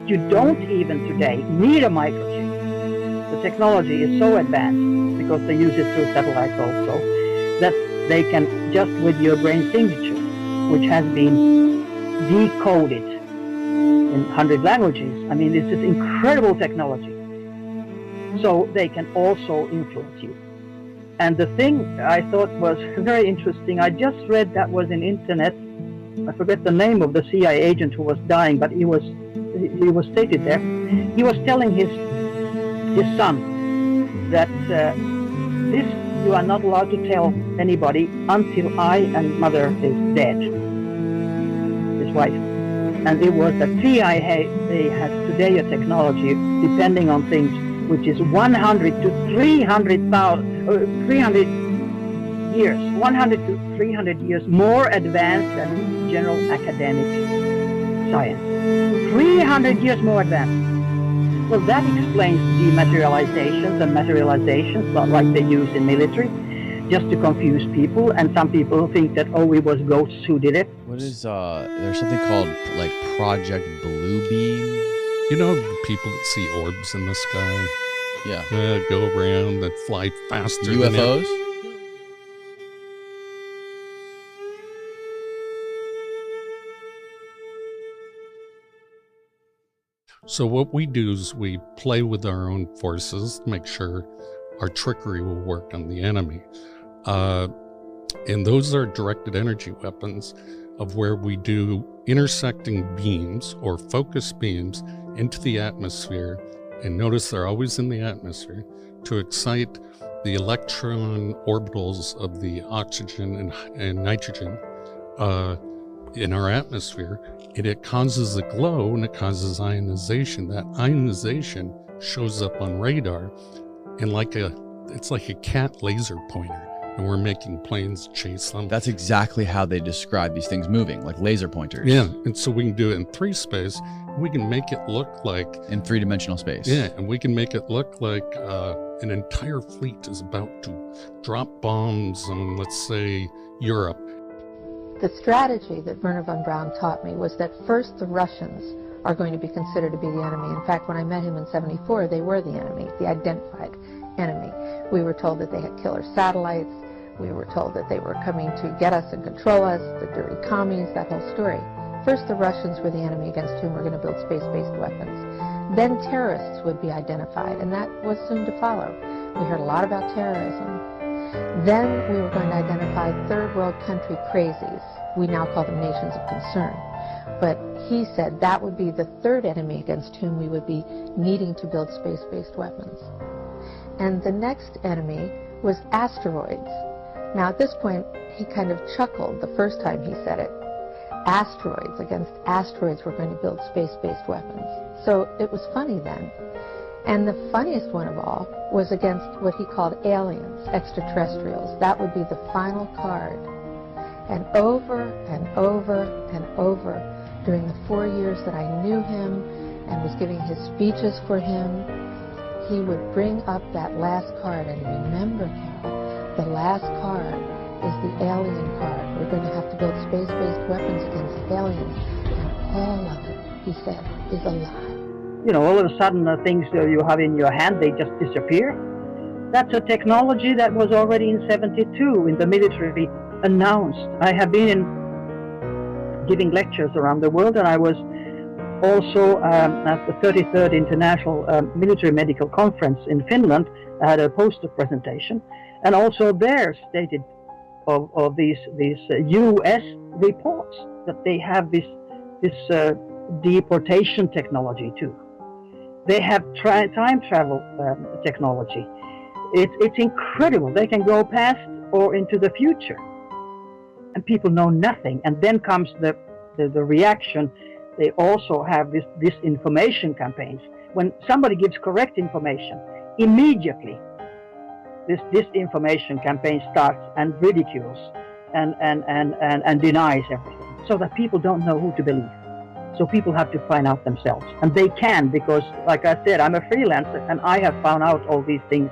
You don't even today need a microchip. The technology is so advanced, because they use it through satellites also, that they can, just with your brain signature, which has been decoded in 100 languages. I mean, this is incredible technology. So they can also influence you. And the thing I thought was very interesting, I just read that was in internet, I forget the name of the CIA agent who was dying, but he was stated there. He was telling his son that this you are not allowed to tell anybody until I and mother is dead, his wife. And it was that CIA has today a technology, depending on things, which is 100 to 300 years, 100 to 300 years more advanced than general academic science. 300 years more advanced. Well, that explains dematerializations and materializations, like they use in military, just to confuse people. And some people think that, oh, it was ghosts who did it. What is, there's something called, like, Project Bluebeam? You know, the people that see orbs in the sky? Yeah. Go around that fly faster UFOs? than So what we do is we play with our own forces to make sure our trickery will work on the enemy. And those are directed energy weapons of where we do intersecting beams or focus beams into the atmosphere. And notice they're always in the atmosphere to excite the electron orbitals of the oxygen and nitrogen in our atmosphere. And it causes a glow and it causes ionization. That ionization shows up on radar and it's like a cat laser pointer. And we're making planes chase them. That's exactly how they describe these things moving, like laser pointers. Yeah, and so we can do it in 3 space. We can make it look like... in 3-dimensional space. Yeah, and we can make it look like an entire fleet is about to drop bombs on, let's say, Europe. The strategy that Werner von Braun taught me was that first the Russians are going to be considered to be the enemy. In fact, when I met him in '74, they were the enemy, the identified enemy. We were told that they had killer satellites. We were told that they were coming to get us and control us, the dirty commies, that whole story. First, the Russians were the enemy against whom we're going to build space-based weapons. Then terrorists would be identified, and that was soon to follow. We heard a lot about terrorism. Then we were going to identify third world country crazies. We now call them nations of concern. But he said that would be the third enemy against whom we would be needing to build space-based weapons. And the next enemy was asteroids. Now at this point, he kind of chuckled the first time he said it. Asteroids, against asteroids we're going to build space-based weapons. So it was funny then. And the funniest one of all was against what he called aliens, extraterrestrials. That would be the final card. And over and over and over during the 4 years that I knew him and was giving his speeches for him, he would bring up that last card. And remember, Carol, the last card is the alien card. We're going to have to build space-based weapons against aliens. And all of it, he said, is a lie. You know, all of a sudden the things that you have in your hand, they just disappear. That's a technology that was already in '72 in the military announced. I have been giving lectures around the world, and I was also at the 33rd International Military Medical Conference in Finland. I had a poster presentation, and also there stated of these U.S. reports that they have this deportation technology too. They have time travel technology. It's incredible. They can go past or into the future, and people know nothing. And then comes the reaction. They also have this disinformation campaigns. When somebody gives correct information, immediately this disinformation campaign starts and ridicules and denies everything, so that people don't know who to believe. So people have to find out themselves. And they can, because, like I said, I'm a freelancer, and I have found out all these things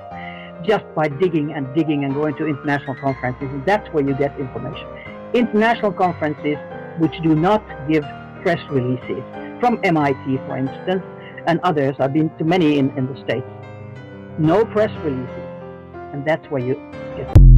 just by digging and going to international conferences. And that's where you get information. International conferences which do not give press releases. from MIT, for instance, and others. I've been to many in the States. No press releases, and that's where you get